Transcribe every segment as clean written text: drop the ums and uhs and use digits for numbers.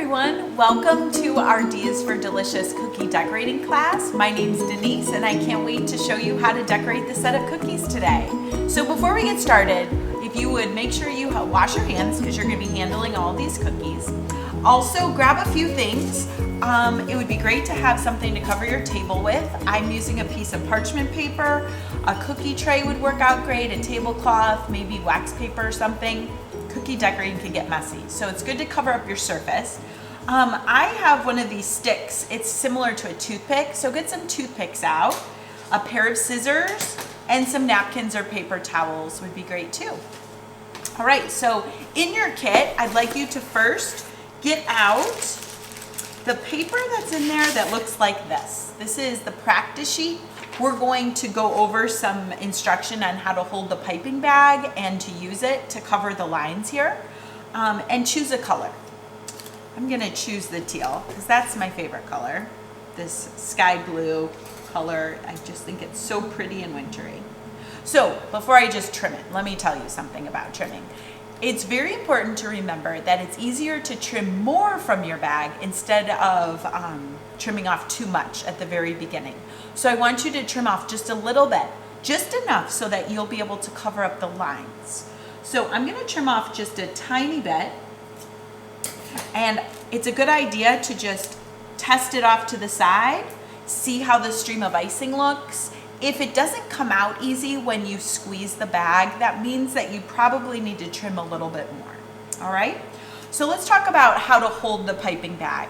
everyone, welcome to our D's for Delicious cookie decorating class. My name's Denise and I can't wait to show you how to decorate the set of cookies today. So before we get started, if you would make sure you wash your hands because you're going to be handling all these cookies. Also grab a few things. It would be great to have something to cover your table with. I'm using a piece of parchment paper. A cookie tray would work out great, a tablecloth, maybe wax paper or something. Cookie decorating can get messy, so it's good to cover up your surface. I have one of these sticks. It's similar to a toothpick, so get some toothpicks out. A pair of scissors and some napkins or paper towels would be great too. All right, so in your kit, I'd like you to first get out the paper that's in there that looks like this. This is the practice sheet. We're going to go over some instruction on how to hold the piping bag and to use it to cover the lines here, and choose a color. I'm gonna choose the teal because that's my favorite color. This sky blue color, I just think it's so pretty and wintry. So before I just trim it, let me tell you something about trimming. It's very important to remember that it's easier to trim more from your bag instead of trimming off too much at the very beginning. So I want you to trim off just a little bit, just enough so that you'll be able to cover up the lines. So I'm gonna trim off just a tiny bit, and it's a good idea to just test it off to the side, see how the stream of icing looks. If it doesn't come out easy when you squeeze the bag, that means that you probably need to trim a little bit more, all right? So let's talk about how to hold the piping bag.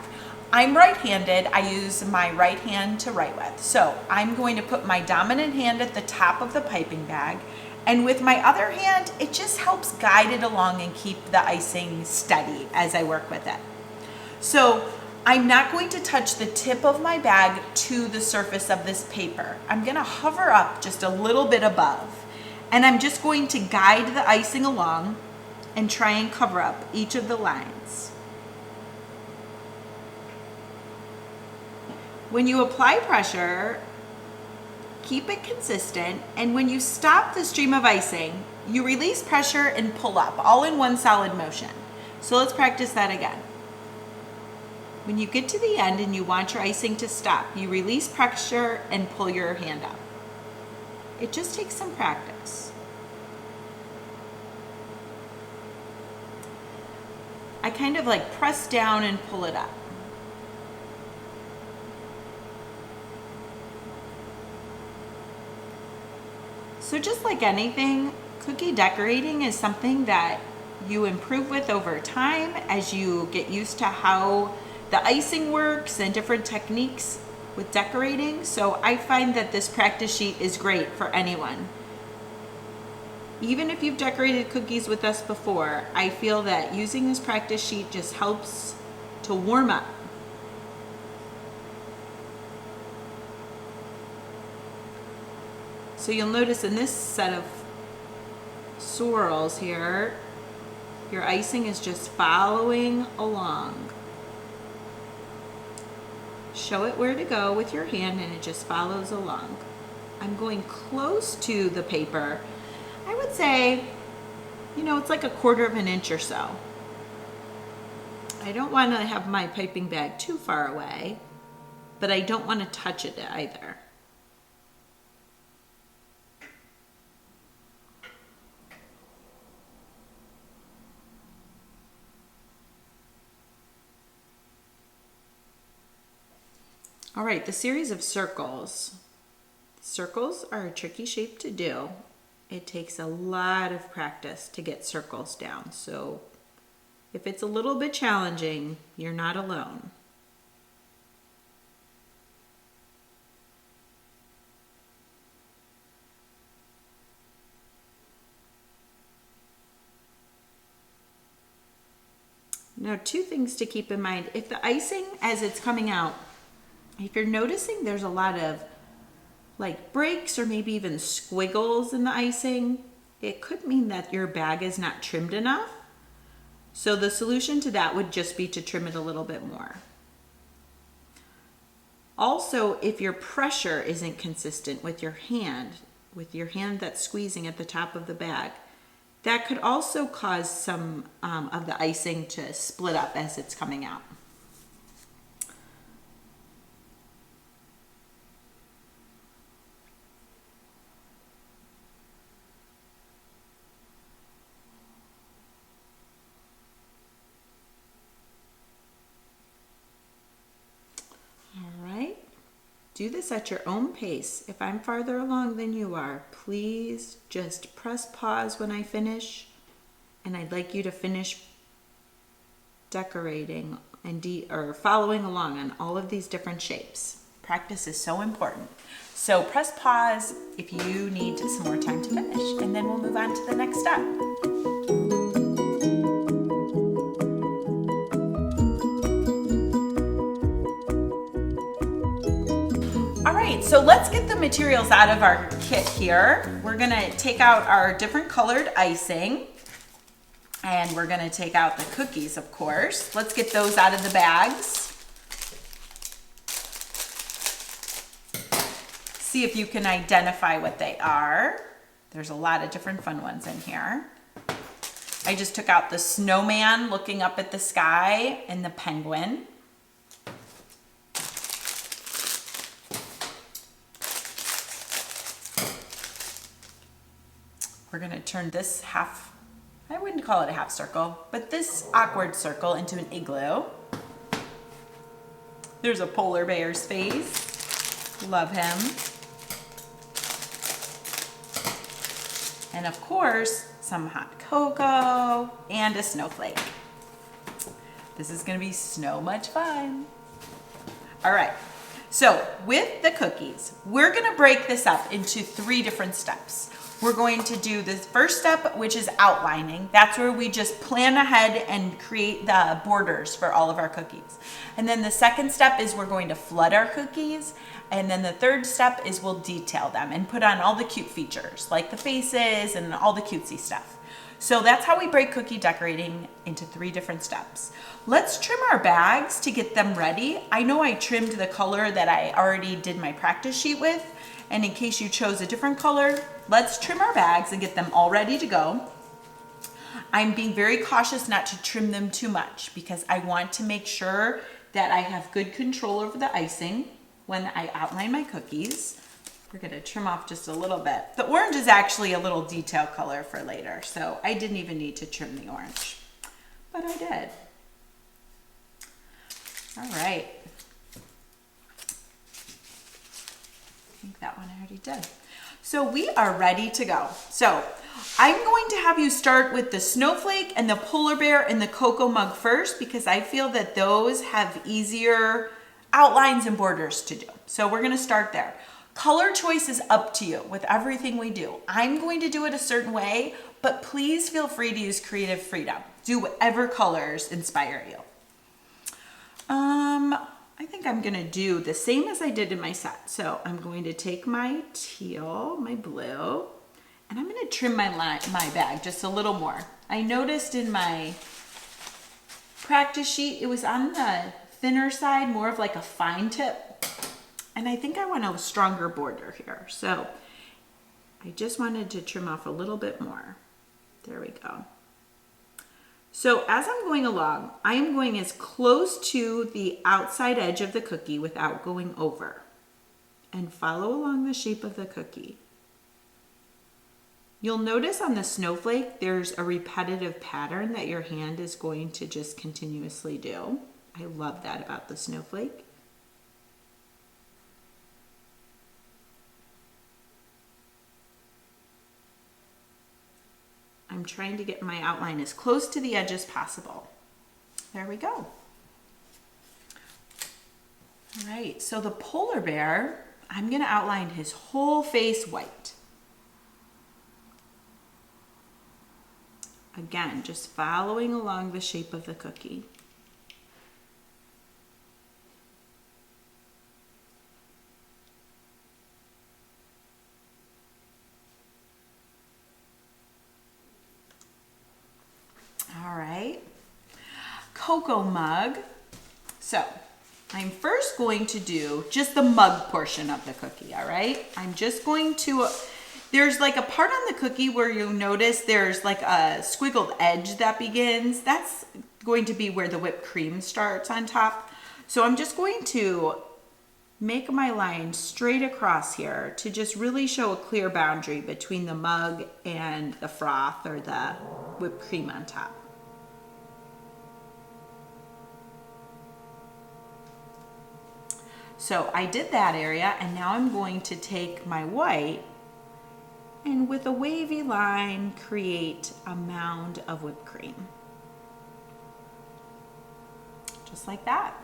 I'm right-handed. I use my right hand to write with. So I'm going to put my dominant hand at the top of the piping bag, and with my other hand, it just helps guide it along and keep the icing steady as I work with it. So I'm not going to touch the tip of my bag to the surface of this paper. I'm gonna hover up just a little bit above, and I'm just going to guide the icing along and try and cover up each of the lines. When you apply pressure, keep it consistent, and when you stop the stream of icing, you release pressure and pull up, all in one solid motion. So let's practice that again. When you get to the end and you want your icing to stop, you release pressure and pull your hand up. It just takes some practice. I kind of like press down and pull it up. So just like anything, cookie decorating is something that you improve with over time as you get used to how the icing works and different techniques with decorating. So I find that this practice sheet is great for anyone. Even if you've decorated cookies with us before, I feel that using this practice sheet just helps to warm up. So you'll notice in this set of swirls here, your icing is just following along. Show it where to go with your hand and it just follows along. I'm going close to the paper. I would say, it's like 1/4 of an inch or so. I don't want to have my piping bag too far away, but I don't want to touch it either. All right, the series of circles. Circles are a tricky shape to do. It takes a lot of practice to get circles down. So if it's a little bit challenging, you're not alone. Now, 2 things to keep in mind. If the icing, as it's coming out, if you're noticing there's a lot of like breaks or maybe even squiggles in the icing, it could mean that your bag is not trimmed enough. So the solution to that would just be to trim it a little bit more. Also, if your pressure isn't consistent with your hand that's squeezing at the top of the bag, that could also cause some of the icing to split up as it's coming out. Do this at your own pace. If I'm farther along than you are, please just press pause when I finish, and I'd like you to finish decorating and or following along on all of these different shapes. Practice is so important. So press pause if you need some more time to finish, and then we'll move on to the next step. All right, so let's get the materials out of our kit here. We're gonna take out our different colored icing, and we're gonna take out the cookies, of course. Let's get those out of the bags. See if you can identify what they are. There's a lot of different fun ones in here. I just took out the snowman looking up at the sky and the penguin. We're gonna turn this half, I wouldn't call it a half circle, but this awkward circle into an igloo. There's a polar bear's face. Love him. And of course, some hot cocoa and a snowflake. This is gonna be so much fun. All right, so with the cookies, we're gonna break this up into 3 different steps. We're going to do the first step, which is outlining. That's where we just plan ahead and create the borders for all of our cookies. And then the second step is we're going to flood our cookies. And then the third step is we'll detail them and put on all the cute features, like the faces and all the cutesy stuff. So that's how we break cookie decorating into 3 different steps. Let's trim our bags to get them ready. I know I trimmed the color that I already did my practice sheet with. And in case you chose a different color, let's trim our bags and get them all ready to go. I'm being very cautious not to trim them too much because I want to make sure that I have good control over the icing when I outline my cookies. We're gonna trim off just a little bit. The orange is actually a little detail color for later, so I didn't even need to trim the orange, but I did. All right. I think that one I already did. So we are ready to go. So I'm going to have you start with the snowflake and the polar bear and the cocoa mug first because I feel that those have easier outlines and borders to do. So we're gonna start there. Color choice is up to you with everything we do. I'm going to do it a certain way, but please feel free to use creative freedom. Do whatever colors inspire you. I think I'm gonna do the same as I did in my set. So I'm going to take my teal, my blue, and I'm gonna trim my bag just a little more. I noticed in my practice sheet, it was on the thinner side, more of like a fine tip. And I think I want a stronger border here. So I just wanted to trim off a little bit more. There we go. So as I'm going along, I am going as close to the outside edge of the cookie without going over. And follow along the shape of the cookie. You'll notice on the snowflake, there's a repetitive pattern that your hand is going to just continuously do. I love that about the snowflake. I'm trying to get my outline as close to the edge as possible. There we go. All right, so the polar bear, I'm gonna outline his whole face white. Again, just following along the shape of the cookie. All right, cocoa mug. So I'm first going to do just the mug portion of the cookie, all right? I'm just going to, there's like a part on the cookie where you'll notice there's like a squiggled edge that begins. That's going to be where the whipped cream starts on top. So I'm just going to make my line straight across here to just really show a clear boundary between the mug and the froth or the whipped cream on top. So I did that area, and now I'm going to take my white and with a wavy line create a mound of whipped cream. Just like that.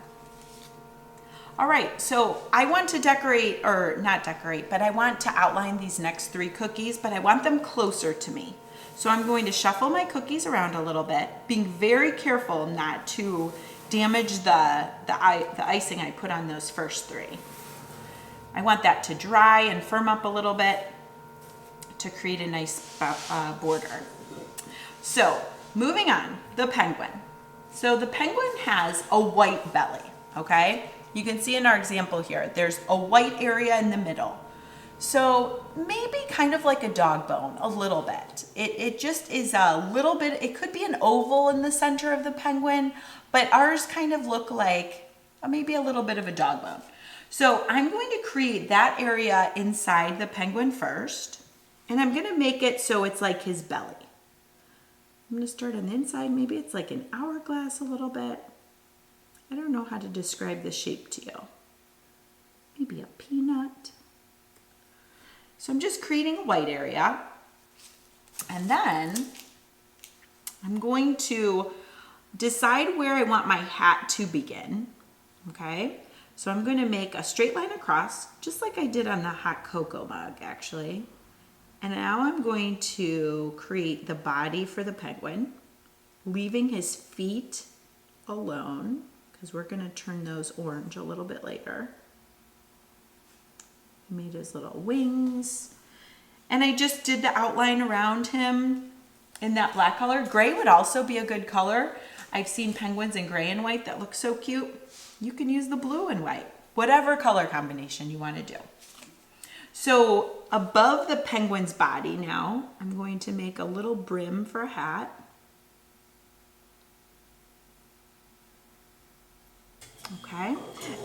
All right, so I want to decorate, or not decorate, but I want to outline these next 3 cookies, but I want them closer to me. So I'm going to shuffle my cookies around a little bit, being very careful not to damage the icing I put on those first 3. I want that to dry and firm up a little bit to create a nice border. So moving on, the penguin. So the penguin has a white belly, okay? You can see in our example here, there's a white area in the middle. So maybe kind of like a dog bone, a little bit. It just is a little bit, it could be an oval in the center of the penguin, but ours kind of look like maybe a little bit of a dog bone. So I'm going to create that area inside the penguin first, and I'm gonna make it so it's like his belly. I'm gonna start on the inside, maybe it's like an hourglass a little bit. I don't know how to describe the shape to you. Maybe a peanut. So I'm just creating a white area. And then I'm going to decide where I want my hat to begin. Okay? So I'm going to make a straight line across, just like I did on the hot cocoa mug, actually. And now I'm going to create the body for the penguin, leaving his feet alone, because we're going to turn those orange a little bit later. He made his little wings. And I just did the outline around him in that black color. Gray would also be a good color. I've seen penguins in gray and white that look so cute. You can use the blue and white, whatever color combination you want to do. So above the penguin's body now, I'm going to make a little brim for a hat. Okay,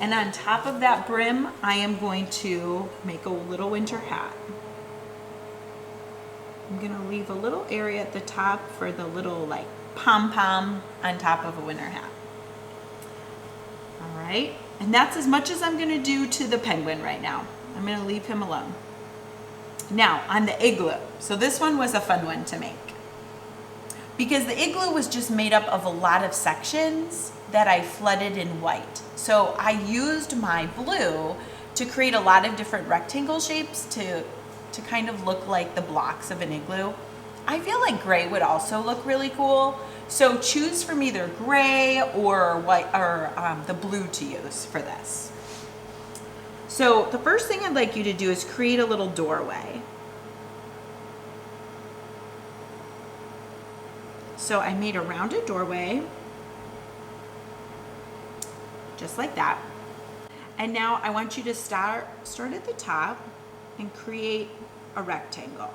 and on top of that brim, I am going to make a little winter hat. I'm gonna leave a little area at the top for the little like pom-pom on top of a winter hat. All right, and that's as much as I'm gonna do to the penguin right now. I'm gonna leave him alone. Now, on the igloo. So this one was a fun one to make, because the igloo was just made up of a lot of sections that I flooded in white. So I used my blue to create a lot of different rectangle shapes to kind of look like the blocks of an igloo. I feel like gray would also look really cool. So choose from either gray or white or the blue to use for this. So the first thing I'd like you to do is create a little doorway. So I made a rounded doorway, just like that. And now I want you to start at the top and create a rectangle.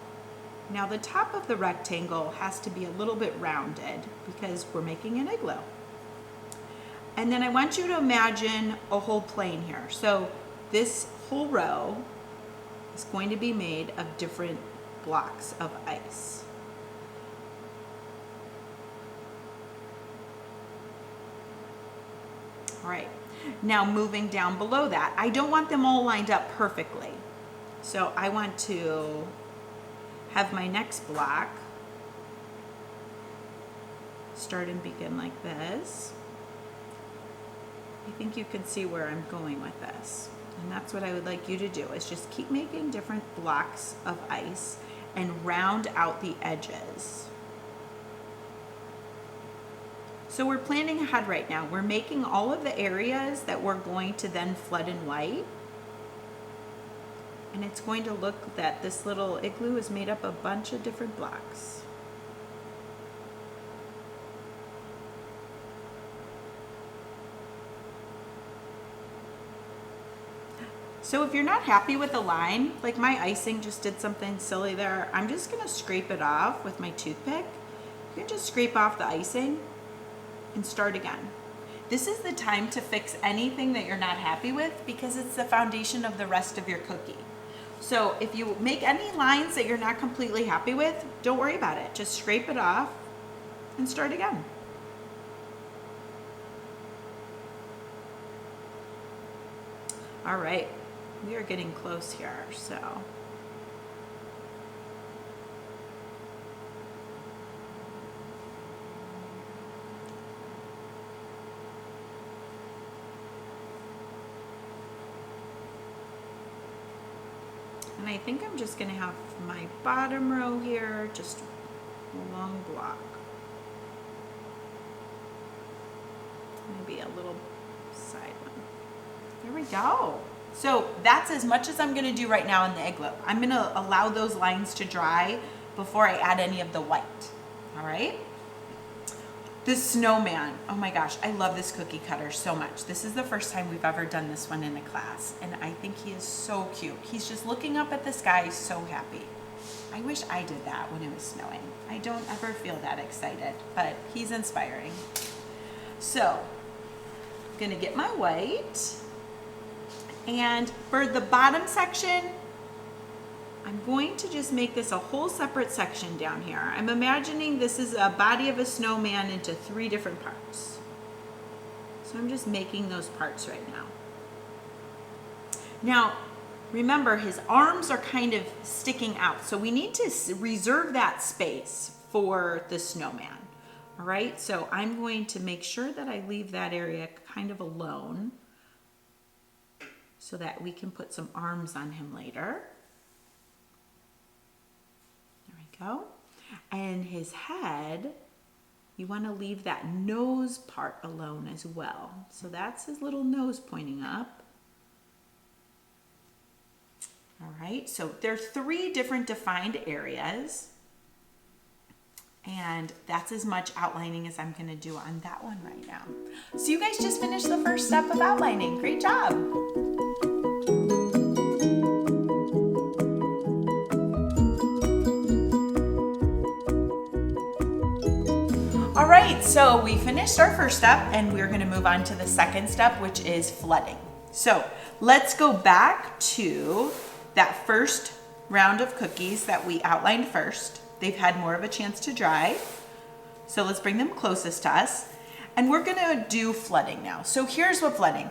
Now the top of the rectangle has to be a little bit rounded because we're making an igloo. And then I want you to imagine a whole plane here. So this whole row is going to be made of different blocks of ice. All right, now moving down below that, I don't want them all lined up perfectly. So I want to have my next block start and begin like this. I think you can see where I'm going with this. And that's what I would like you to do, is just keep making different blocks of ice and round out the edges. So we're planning ahead right now. We're making all of the areas that we're going to then flood in white. And it's going to look that this little igloo is made up of a bunch of different blocks. So if you're not happy with the line, like my icing just did something silly there, I'm just gonna scrape it off with my toothpick. You can just scrape off the icing and start again. This is the time to fix anything that you're not happy with, because it's the foundation of the rest of your cookie. So if you make any lines that you're not completely happy with, don't worry about it. Just scrape it off and start again. All right, we are getting close here, so. And I think I'm just gonna have my bottom row here, just a long block. Maybe a little side one. There we go. So that's as much as I'm gonna do right now in the igloo. I'm gonna allow those lines to dry before I add any of the white, all right? This snowman, oh my gosh, I love this cookie cutter so much. This is the first time we've ever done this one in a class, and I think he is so cute. He's just looking up at the sky, so happy. I wish I did that when it was snowing. I don't ever feel that excited, but he's inspiring. So, I'm gonna get my white, and for the bottom section, I'm going to just make this a whole separate section down here. I'm imagining this is a body of a snowman into 3 different parts. So I'm just making those parts right now. Now, remember his arms are kind of sticking out, so we need to reserve that space for the snowman. All right, so I'm going to make sure that I leave that area kind of alone so that we can put some arms on him later. Go. And his head, you want to leave that nose part alone as well. So that's his little nose pointing up. All right, so there are 3 different defined areas, and that's as much outlining as I'm going to do on that one right now. So you guys just finished the first step of outlining. Great job. All right, so we finished our first step and we're gonna move on to the second step, which is flooding. So let's go back to that first round of cookies that we outlined first. They've had more of a chance to dry. So let's bring them closest to us. And we're gonna do flooding now. So here's what flooding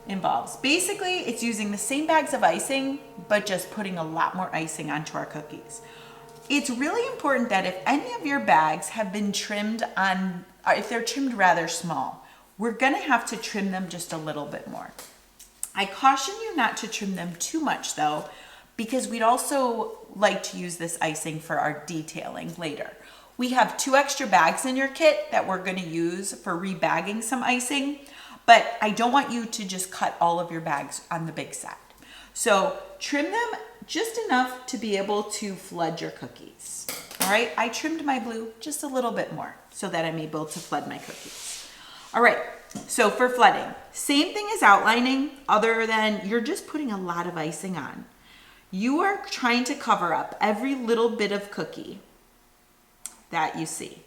involves. Basically, it's using the same bags of icing, but just putting a lot more icing onto our cookies. It's really important that if any of your bags have been trimmed on, if they're trimmed rather small, we're gonna have to trim them just a little bit more. I caution you not to trim them too much though, because we'd also like to use this icing for our detailing later. We have 2 extra bags in your kit that we're gonna use for rebagging some icing, but I don't want you to just cut all of your bags on the big set. So trim them just enough to be able to flood your cookies. All right, I trimmed my blue just a little bit more so that I'm able to flood my cookies. All right, so for flooding, same thing as outlining, other than you're just putting a lot of icing on. You are trying to cover up every little bit of cookie that you see.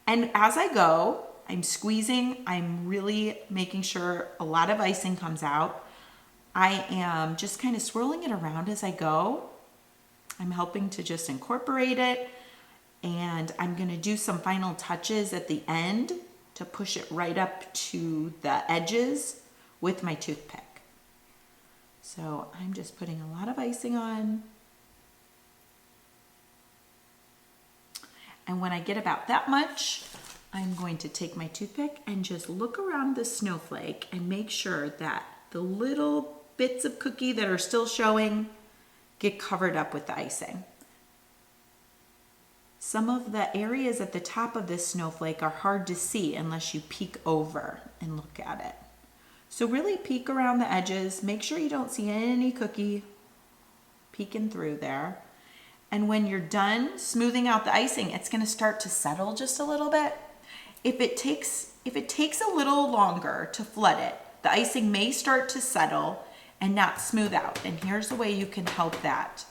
And as I go, I'm squeezing, I'm really making sure a lot of icing comes out. I am just kind of swirling it around as I go. I'm helping to just incorporate it, and I'm gonna do some final touches at the end to push it right up to the edges with my toothpick. So I'm just putting a lot of icing on. And when I get about that much, I'm going to take my toothpick and just look around the snowflake and make sure that the little bits of cookie that are still showing get covered up with the icing. Some of the areas at the top of this snowflake are hard to see unless you peek over and look at it. So really peek around the edges, make sure you don't see any cookie peeking through there. And when you're done smoothing out the icing, it's gonna start to settle just a little bit. If it takes a little longer to flood it, the icing may start to settle and not smooth out. And here's the way you can help that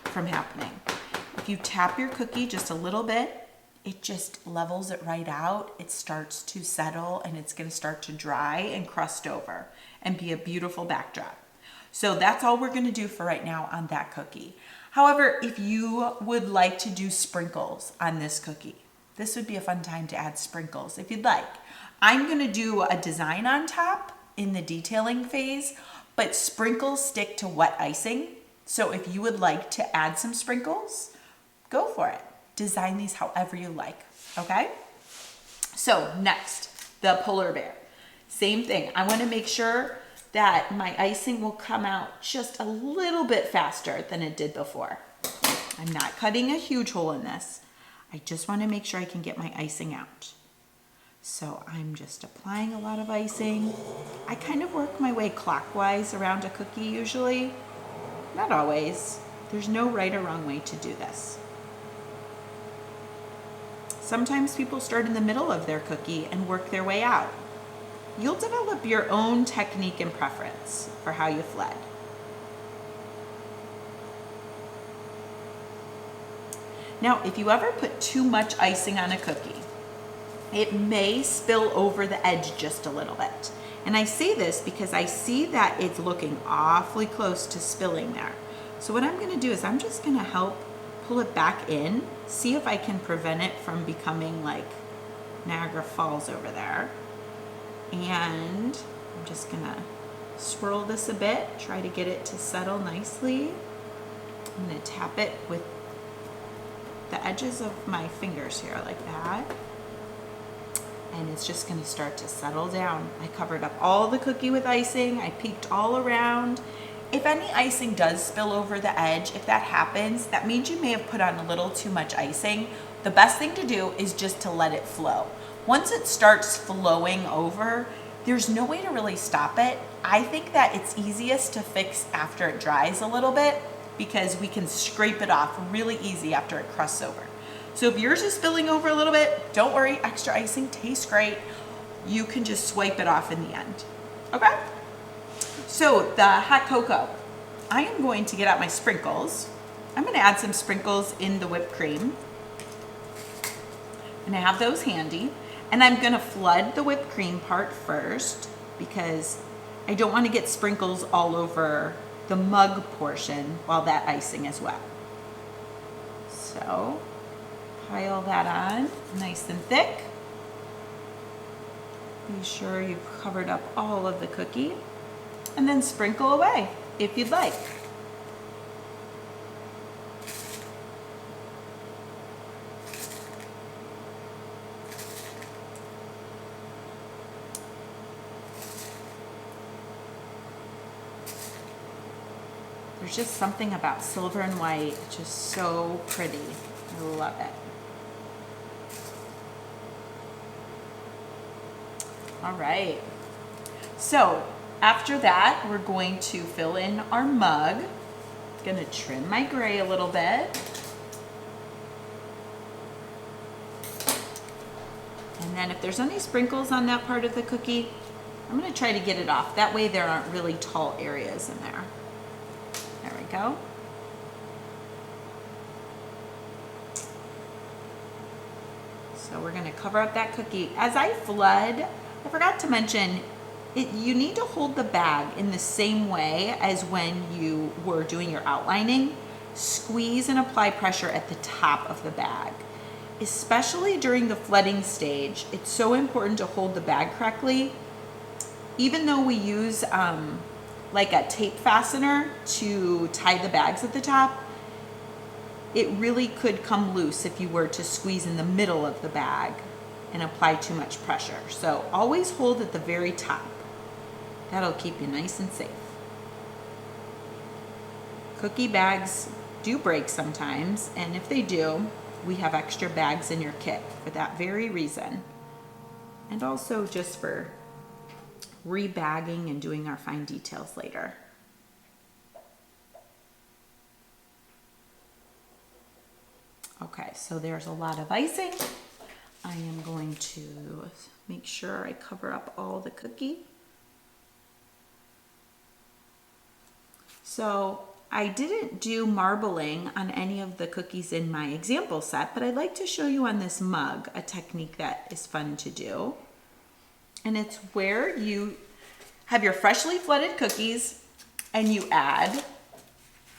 from happening. If you tap your cookie just a little bit, it just levels it right out. It starts to settle and it's gonna start to dry and crust over and be a beautiful backdrop. So that's all we're gonna do for right now on that cookie. However, if you would like to do sprinkles on this cookie, this would be a fun time to add sprinkles if you'd like. I'm gonna do a design on top in the detailing phase, but sprinkles stick to wet icing. So if you would like to add some sprinkles, go for it. Design these however you like, okay? So next, the polar bear. Same thing. I want to make sure that my icing will come out just a little bit faster than it did before. I'm not cutting a huge hole in this. I just want to make sure I can get my icing out. So I'm just applying a lot of icing. I kind of work my way clockwise around a cookie usually. Not always. There's no right or wrong way to do this. Sometimes people start in the middle of their cookie and work their way out. You'll develop your own technique and preference for how you fled. Now, if you ever put too much icing on a cookie, it may spill over the edge just a little bit. And I say this because I see that it's looking awfully close to spilling there. So what I'm gonna do is I'm just gonna help pull it back in, see if I can prevent it from becoming like Niagara Falls over there. And I'm just gonna swirl this a bit, try to get it to settle nicely. I'm gonna tap it with the edges of my fingers here like that. And it's just gonna start to settle down. I covered up all the cookie with icing. I peeked all around. If any icing does spill over the edge, if that happens, that means you may have put on a little too much icing. The best thing to do is just to let it flow. Once it starts flowing over, there's no way to really stop it. I think that it's easiest to fix after it dries a little bit because we can scrape it off really easy after it crusts over. So if yours is spilling over a little bit, don't worry, extra icing tastes great. You can just swipe it off in the end, okay? So the hot cocoa, I am going to get out my sprinkles. I'm gonna add some sprinkles in the whipped cream. And I have those handy. And I'm gonna flood the whipped cream part first because I don't wanna get sprinkles all over the mug portion while that icing is wet. So, pile that on nice and thick. Be sure you've covered up all of the cookie and then sprinkle away if you'd like. There's just something about silver and white, just so pretty. I love it. All right, so after that, we're going to fill in our mug. I'm gonna trim my gray a little bit. And then if there's any sprinkles on that part of the cookie, I'm gonna try to get it off. That way there aren't really tall areas in there. There we go. So we're gonna cover up that cookie. As I flood, I forgot to mention, you need to hold the bag in the same way as when you were doing your outlining. Squeeze and apply pressure at the top of the bag. Especially during the flooding stage, it's so important to hold the bag correctly. Even though we use like a tape fastener to tie the bags at the top, it really could come loose if you were to squeeze in the middle of the bag and apply too much pressure. So always hold at the very top. That'll keep you nice and safe. Cookie bags do break sometimes, and if they do, we have extra bags in your kit for that very reason. And also just for rebagging and doing our fine details later. Okay, so there's a lot of icing. I am going to make sure I cover up all the cookie. So I didn't do marbling on any of the cookies in my example set, but I'd like to show you on this mug a technique that is fun to do. And it's where you have your freshly flooded cookies and you add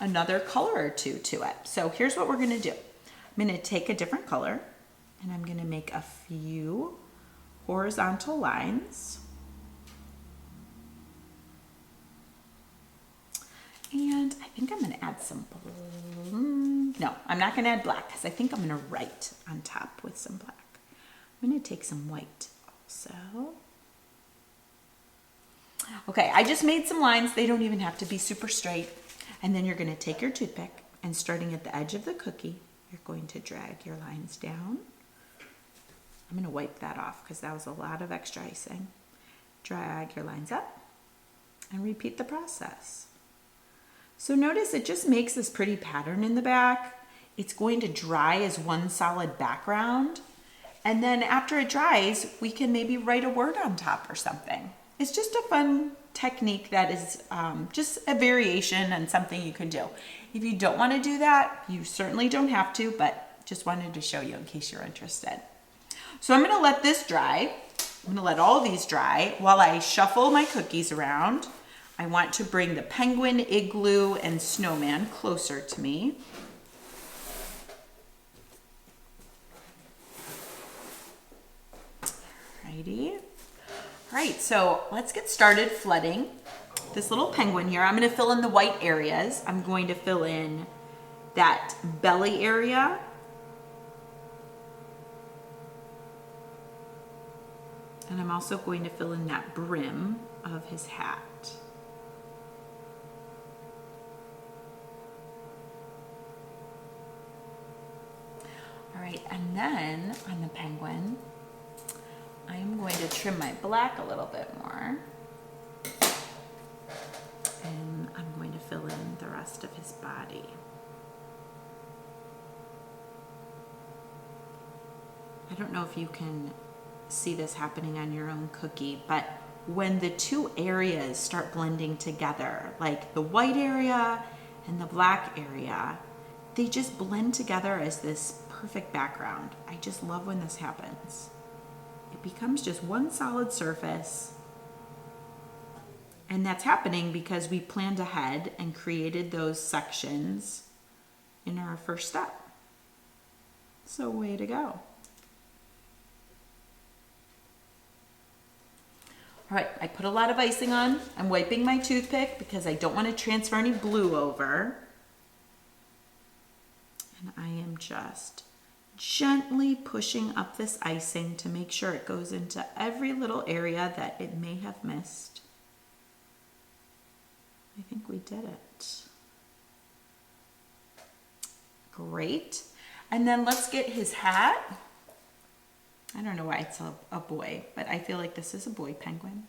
another color or two to it. So here's what we're gonna do. I'm gonna take a different color and I'm gonna make a few horizontal lines. And I think I'm gonna add some, no, I'm not gonna add black because I think I'm gonna write on top with some black. I'm gonna take some white also. Okay, I just made some lines. They don't even have to be super straight. And then you're gonna take your toothpick and starting at the edge of the cookie, you're going to drag your lines down. I'm gonna wipe that off because that was a lot of extra icing. Drag your lines up and repeat the process. So notice it just makes this pretty pattern in the back. It's going to dry as one solid background. And then after it dries, we can maybe write a word on top or something. It's just a fun technique that is just a variation and something you can do. If you don't want to do that, you certainly don't have to, but just wanted to show you in case you're interested. So I'm going to let this dry. I'm going to let all these dry while I shuffle my cookies around. I want to bring the penguin, igloo, and snowman closer to me. Alrighty. All right, so let's get started flooding this little penguin here. I'm going to fill in the white areas. I'm going to fill in that belly area. And I'm also going to fill in that brim of his hat. All right, and then on the penguin, I'm going to trim my black a little bit more. And I'm going to fill in the rest of his body. I don't know if you can see this happening on your own cookie, but when the two areas start blending together, like the white area and the black area, they just blend together as this perfect background. I just love when this happens. It becomes just one solid surface. And that's happening because we planned ahead and created those sections in our first step. So way to go. All right, I put a lot of icing on. I'm wiping my toothpick because I don't want to transfer any blue over. And I am just gently pushing up this icing to make sure it goes into every little area that it may have missed. I think we did it. Great. And then let's get his hat. I don't know why it's a boy, but I feel like this is a boy penguin.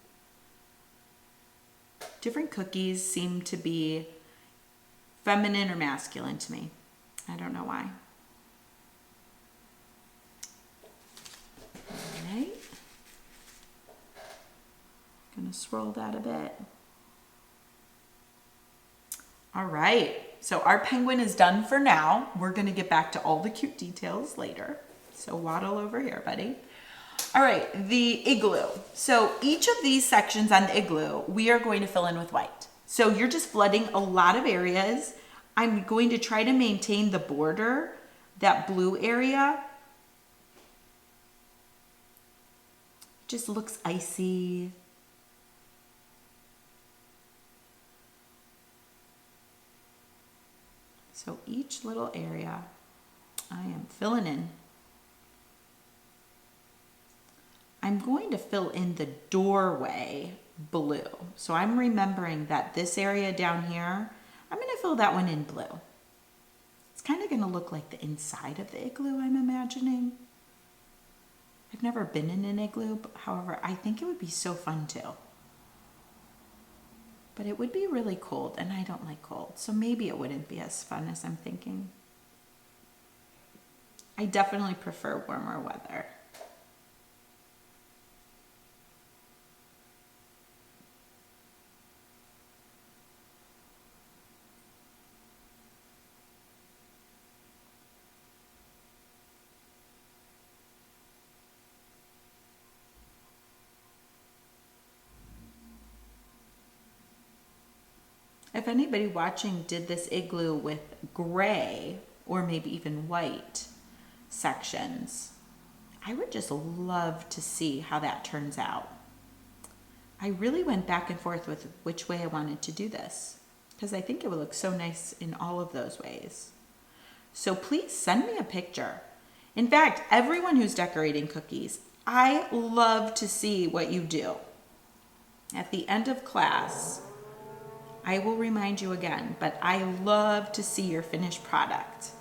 Different cookies seem to be feminine or masculine to me. I don't know why. All right. Gonna swirl that a bit. All right, so our penguin is done for now. We're gonna get back to all the cute details later. So waddle over here, buddy. All right, the igloo. So each of these sections on the igloo, we are going to fill in with white. So you're just flooding a lot of areas. I'm going to try to maintain the border, that blue area. Just looks icy. So each little area I am filling in. I'm going to fill in the doorway blue. So I'm remembering that this area down here, I'm going to fill that one in blue. It's kind of going to look like the inside of the igloo, I'm imagining. I've never been in an igloo, but however, I think it would be so fun too. But it would be really cold, and I don't like cold, so maybe it wouldn't be as fun as I'm thinking. I definitely prefer warmer weather. If anybody watching did this igloo with gray or maybe even white sections, I would just love to see how that turns out. I really went back and forth with which way I wanted to do this. because I think it would look so nice in all of those ways. So please send me a picture. In fact, everyone who's decorating cookies, I love to see what you do. At the end of class, I will remind you again, but I love to see your finished product.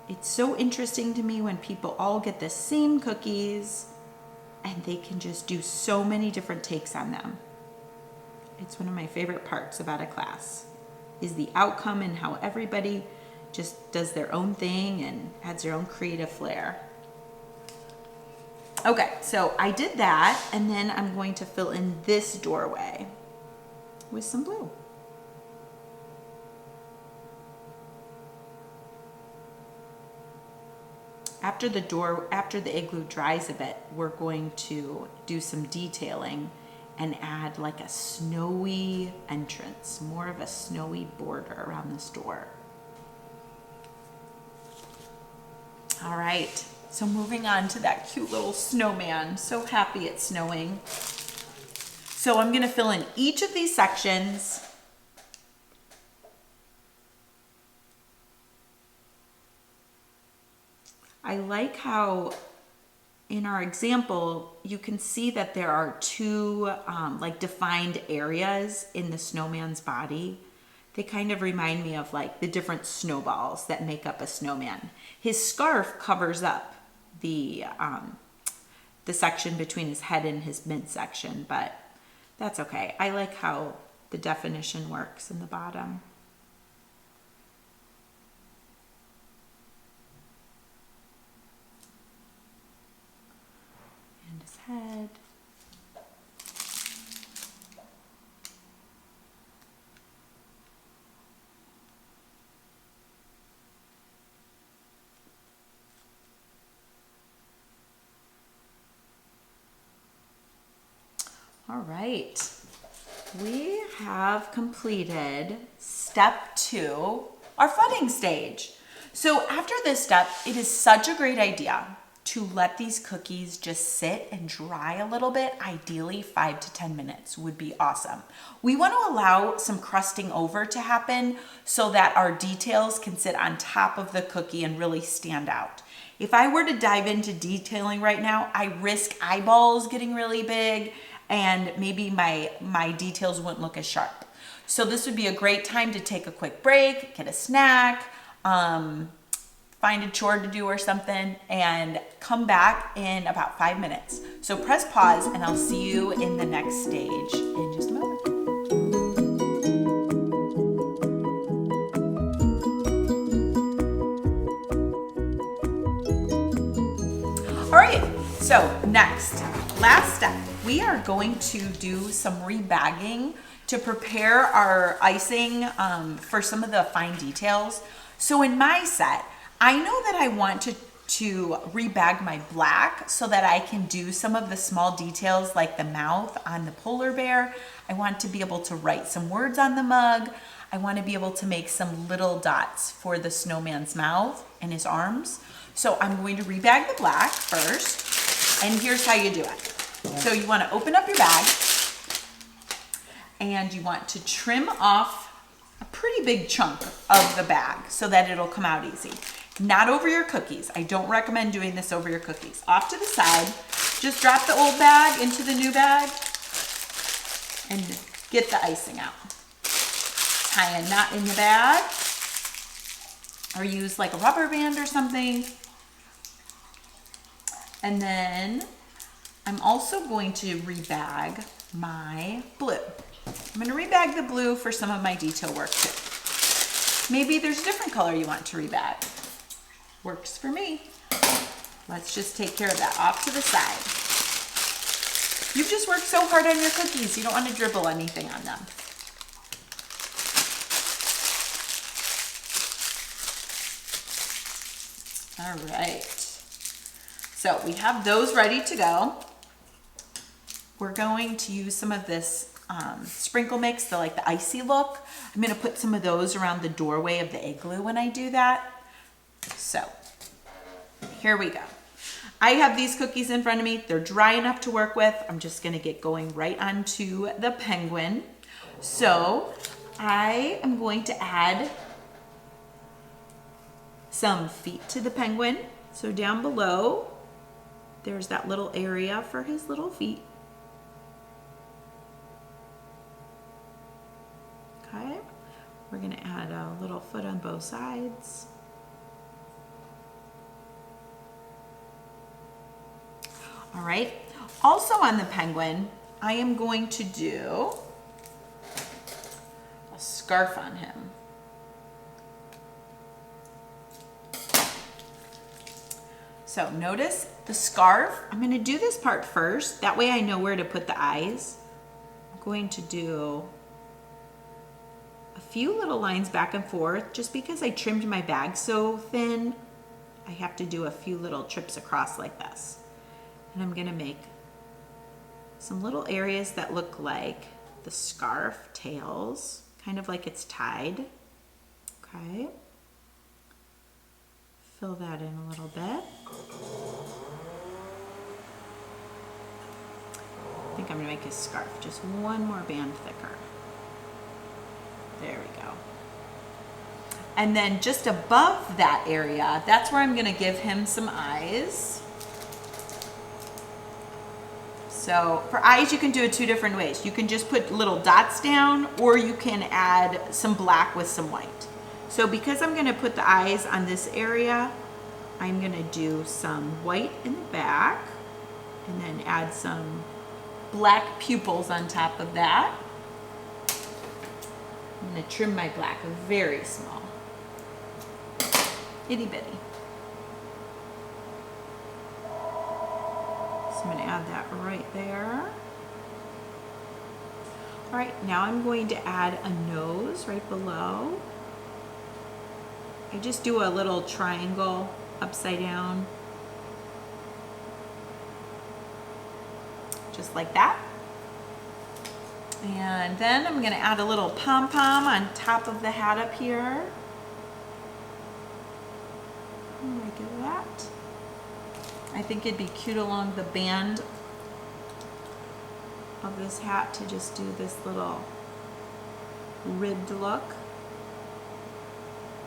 It's so interesting to me when people all get the same cookies and they can just do so many different takes on them. It's one of my favorite parts about a class, is the outcome and how everybody just does their own thing and adds their own creative flair. Okay, so I did that, and then I'm going to fill in this doorway with some blue. After the igloo dries a bit, we're going to do some detailing and add like a snowy entrance, more of a snowy border around this door. All right, so moving on to that cute little snowman. So happy it's snowing. So I'm gonna fill in each of these sections. I like how in our example, you can see that there are two like defined areas in the snowman's body. They kind of remind me of like the different snowballs that make up a snowman. His scarf covers up the section between his head and his midsection, but that's okay. I like how the definition works in the bottom. And his head. All right, we have completed step 2, our flooding stage. So after this step, it is such a great idea to let these cookies just sit and dry a little bit. Ideally 5 to 10 minutes would be awesome. We want to allow some crusting over to happen so that our details can sit on top of the cookie and really stand out. If I were to dive into detailing right now, I risk eyeballs getting really big and maybe my details wouldn't look as sharp. So this would be a great time to take a quick break, get a snack, find a chore to do or something, and come back in about 5 minutes. So press pause and I'll see you in the next stage in just a moment. All right, so last step, we are going to do some rebagging to prepare our icing for some of the fine details. So in my set, I know that I want to rebag my black so that I can do some of the small details like the mouth on the polar bear. I want to be able to write some words on the mug. I want to be able to make some little dots for the snowman's mouth and his arms. So I'm going to rebag the black first, and here's how you do it. So you want to open up your bag and you want to trim off a pretty big chunk of the bag so that it'll come out easy. Not over your cookies. I don't recommend doing this over your cookies. Off to the side, just drop the old bag into the new bag and get the icing out. Tie a knot in the bag or use like a rubber band or something. And then I'm also going to rebag my blue. I'm going to rebag the blue for some of my detail work too. Maybe there's a different color you want to rebag. Works for me. Let's just take care of that off to the side. You've just worked so hard on your cookies. You don't want to dribble anything on them. All right. So we have those ready to go. We're going to use some of this sprinkle mix, the icy look. I'm going to put some of those around the doorway of the igloo when I do that. So here we go. I have these cookies in front of me. They're dry enough to work with. I'm just going to get going right onto the penguin. So I am going to add some feet to the penguin. So down below, there's that little area for his little feet. Okay, we're gonna add a little foot on both sides. All right, also on the penguin, I am going to do a scarf on him. So notice the scarf. I'm going to do this part first. That way I know where to put the eyes. I'm going to do a few little lines back and forth. Just because I trimmed my bag so thin, I have to do a few little trips across like this. And I'm going to make some little areas that look like the scarf tails, kind of like it's tied. Okay. Fill that in a little bit. I think I'm gonna make his scarf just one more band thicker. There we go. And then just above that area, that's where I'm gonna give him some eyes. So for eyes, you can do it two different ways. You can just put little dots down, or you can add some black with some white. So because I'm gonna put the eyes on this area, I'm gonna do some white in the back and then add some black pupils on top of that. I'm gonna trim my black very small, itty bitty. So I'm gonna add that right there. All right, now I'm going to add a nose right below. I just do a little triangle upside down, just like that. And then I'm gonna add a little pom-pom on top of the hat up here. Like that. I think it'd be cute along the band of this hat to just do this little ribbed look.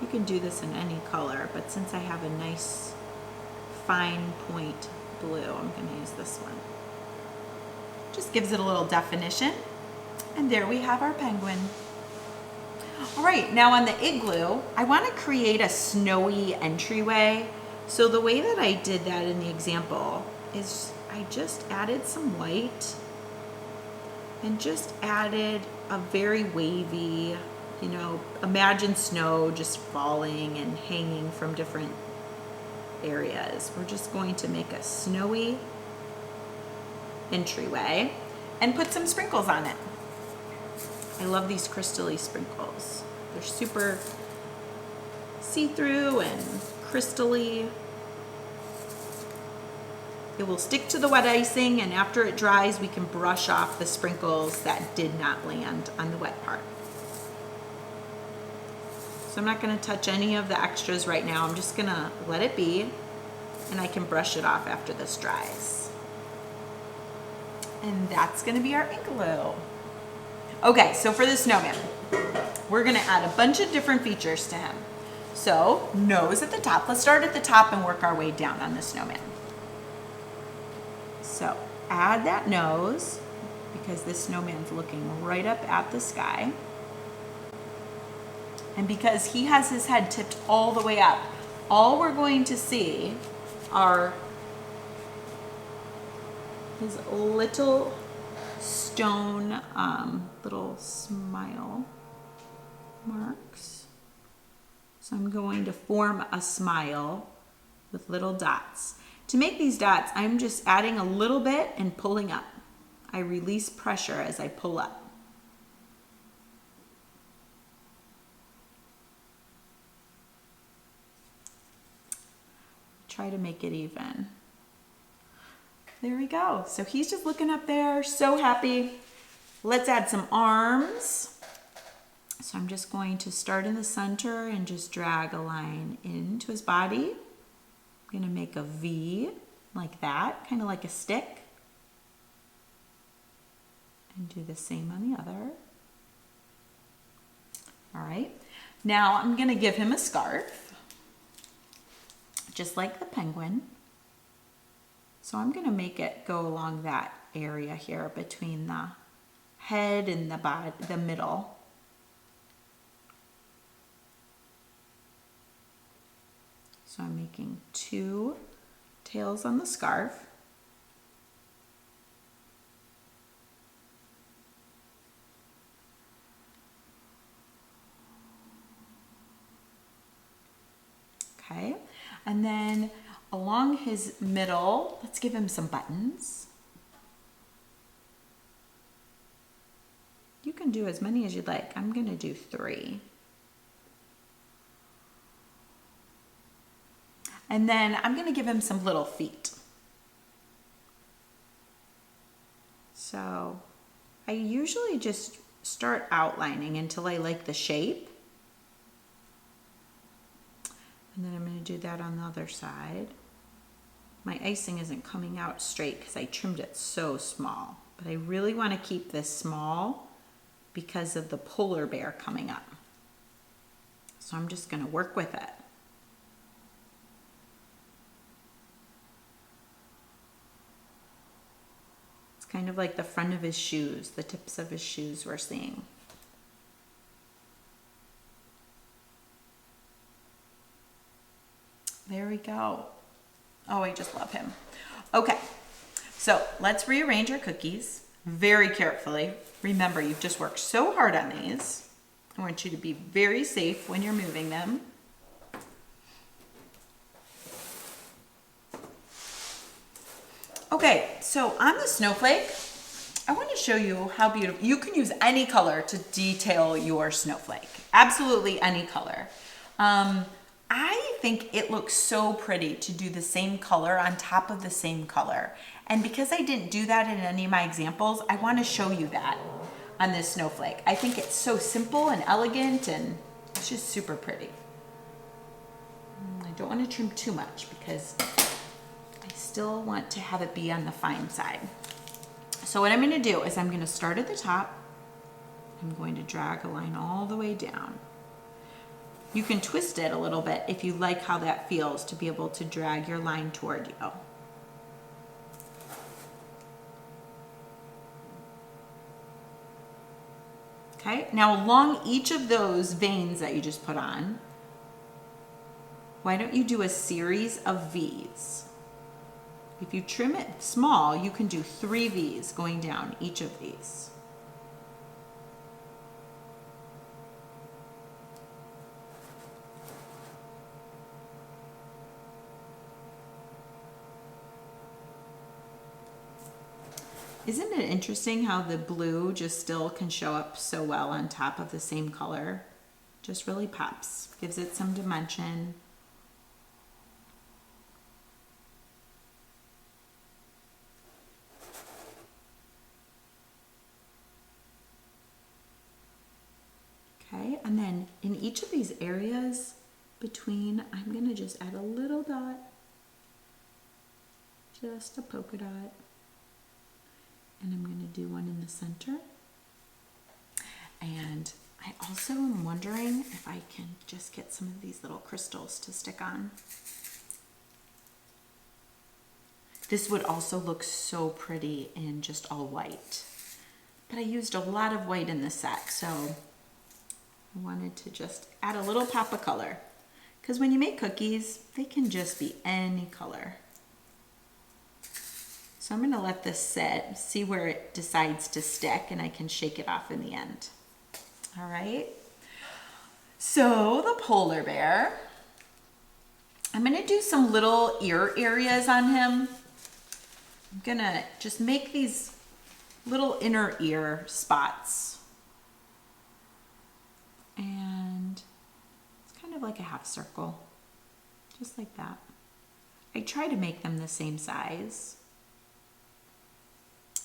You can do this in any color, but since I have a nice fine point blue, I'm gonna use this one. Just gives it a little definition. And there we have our penguin. All right, now on the igloo, I wanna create a snowy entryway. So the way that I did that in the example is I just added some white and just added a very wavy, you know, imagine snow just falling and hanging from different areas. We're just going to make a snowy entryway and put some sprinkles on it. I love these crystally sprinkles. They're super see-through and crystally. It will stick to the wet icing, and after it dries, we can brush off the sprinkles that did not land on the wet part. So I'm not gonna touch any of the extras right now. I'm just gonna let it be, and I can brush it off after this dries. And that's gonna be our igloo. Okay, so for the snowman, we're gonna add a bunch of different features to him. So, nose at the top. Let's start at the top and work our way down on the snowman. So, add that nose, because this snowman's looking right up at the sky. And because he has his head tipped all the way up, all we're going to see are his little stone, little smile marks. So I'm going to form a smile with little dots. To make these dots, I'm just adding a little bit and pulling up. I release pressure as I pull up. Try to make it even. There we go. So he's just looking up there, so happy. Let's add some arms. So I'm just going to start in the center and just drag a line into his body. I'm gonna make a V like that, kind of like a stick. And do the same on the other. All right, now I'm gonna give him a scarf, just like the penguin. So I'm gonna make it go along that area here between the head and the body, the middle. So I'm making 2 tails on the scarf. Okay, and then along his middle, let's give him some buttons. You can do as many as you'd like. I'm gonna do 3. And then I'm gonna give him some little feet. So I usually just start outlining until I like the shape. And then I'm gonna do that on the other side. My icing isn't coming out straight because I trimmed it so small, but I really wanna keep this small because of the polar bear coming up. So I'm just gonna work with it. It's kind of like the front of his shoes, the tips of his shoes we're seeing. There we go. Oh, I just love him. Okay, so let's rearrange our cookies very carefully. Remember, you've just worked so hard on these. I want you to be very safe when you're moving them. Okay, so on the snowflake, I want to show you how beautiful. You can use any color to detail your snowflake. Absolutely any color. I think it looks so pretty to do the same color on top of the same color. And because I didn't do that in any of my examples, I want to show you that on this snowflake. I think it's so simple and elegant, and it's just super pretty. I don't want to trim too much because I still want to have it be on the fine side. So what I'm going to do is I'm going to start at the top. I'm going to drag a line all the way down. You can twist it a little bit if you like how that feels, to be able to drag your line toward you. Okay, now along each of those veins that you just put on, why don't you do a series of V's? If you trim it small, you can do 3 V's going down each of these. Isn't it interesting how the blue just still can show up so well on top of the same color? Just really pops, gives it some dimension. Okay, and then in each of these areas between, I'm gonna just add a little dot, just a polka dot. And I'm going to do one in the center. And I also am wondering if I can just get some of these little crystals to stick on. This would also look so pretty in just all white. But I used a lot of white in the set, so I wanted to just add a little pop of color. Because when you make cookies, they can just be any color. So I'm going to let this sit, see where it decides to stick, and I can shake it off in the end. All right. So the polar bear, I'm going to do some little ear areas on him. I'm going to just make these little inner ear spots. And it's kind of like a half circle, just like that. I try to make them the same size.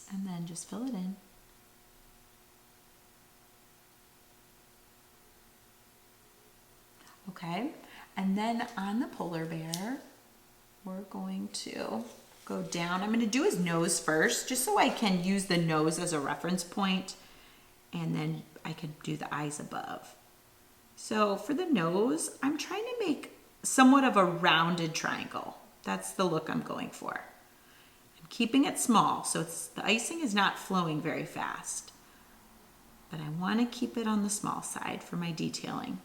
And then just fill it in. Okay, and then on the polar bear, we're going to go down. I'm going to do his nose first, just so I can use the nose as a reference point, and then I can do the eyes above. So for the nose, I'm trying to make somewhat of a rounded triangle. That's the look I'm going for. I'm keeping it small, so the icing is not flowing very fast. But I want to keep it on the small side for my detailing.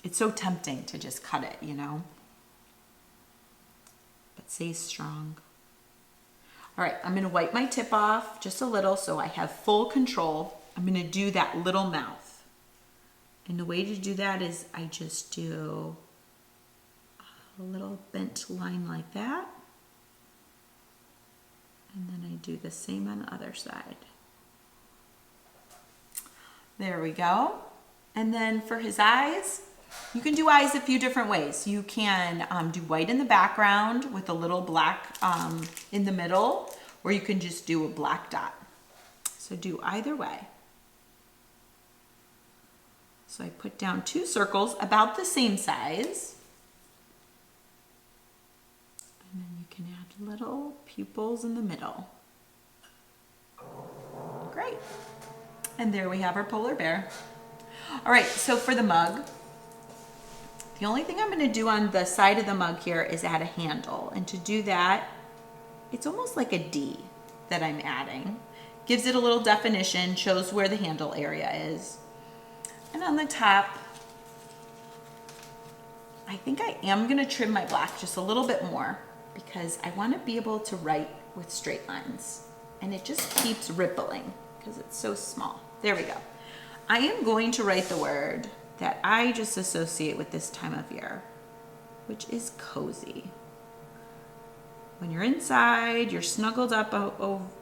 It's so tempting to just cut it, you know? But stay strong. All right, I'm gonna wipe my tip off just a little so I have full control. I'm gonna do that little mouth. And the way to do that is I just do a little bent line like that. And then I do the same on the other side. There we go. And then for his eyes, you can do eyes a few different ways. You can do white in the background with a little black in the middle, or you can just do a black dot. So do either way. So I put down 2 circles about the same size. And then you can add little pupils in the middle. Great. And there we have our polar bear. All right, so for the mug, the only thing I'm gonna do on the side of the mug here is add a handle. And to do that, it's almost like a D that I'm adding. Gives it a little definition, shows where the handle area is. And on the top, I think I am gonna trim my black just a little bit more because I wanna be able to write with straight lines. And it just keeps rippling because it's so small. There we go. I am going to write the word that I just associate with this time of year, which is cozy. When you're inside, you're snuggled up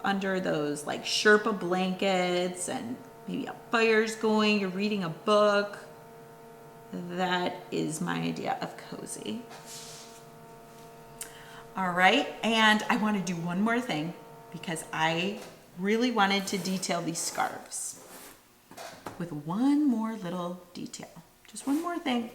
under those like Sherpa blankets and maybe a fire's going, you're reading a book. That is my idea of cozy. All right, and I want to do one more thing because I really wanted to detail these scarves with one more little detail. Just one more thing.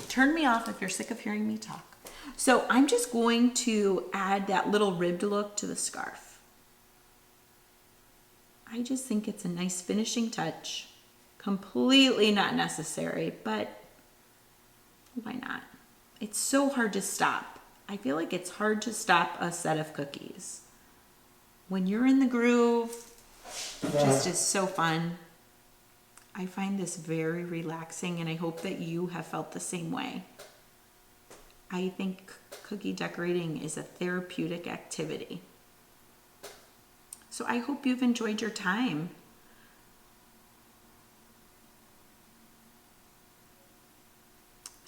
Turn me off if you're sick of hearing me talk. So I'm just going to add that little ribbed look to the scarf. I just think it's a nice finishing touch. Completely not necessary, but why not? It's so hard to stop. I feel like it's hard to stop a set of cookies. When you're in the groove, it just is so fun. I find this very relaxing, and I hope that you have felt the same way. I think cookie decorating is a therapeutic activity. So I hope you've enjoyed your time.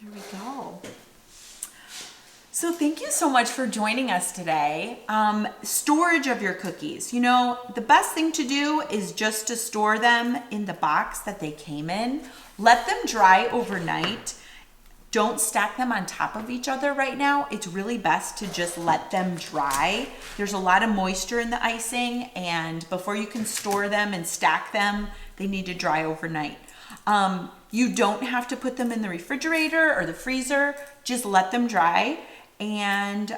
There we go. So thank you so much for joining us today. Storage of your cookies. You know, the best thing to do is just to store them in the box that they came in. Let them dry overnight. Don't stack them on top of each other right now. It's really best to just let them dry. There's a lot of moisture in the icing, and before you can store them and stack them, they need to dry overnight. You don't have to put them in the refrigerator or the freezer. Just let them dry. And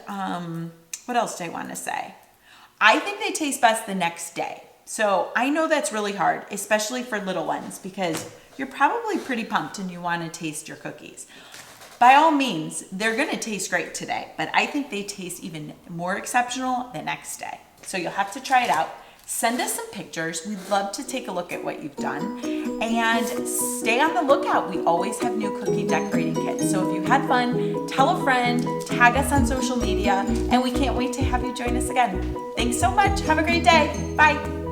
what else do I want to say? I think they taste best the next day. So I know that's really hard, especially for little ones, because you're probably pretty pumped and you want to taste your cookies. By all means, they're going to taste great today, but I think they taste even more exceptional the next day. So you'll have to try it out. Send us some pictures. We'd love to take a look at what you've done. And stay on the lookout. We always have new cookie decorating kits. So if you had fun, tell a friend, tag us on social media, and we can't wait to have you join us again. Thanks so much. Have a great day. Bye.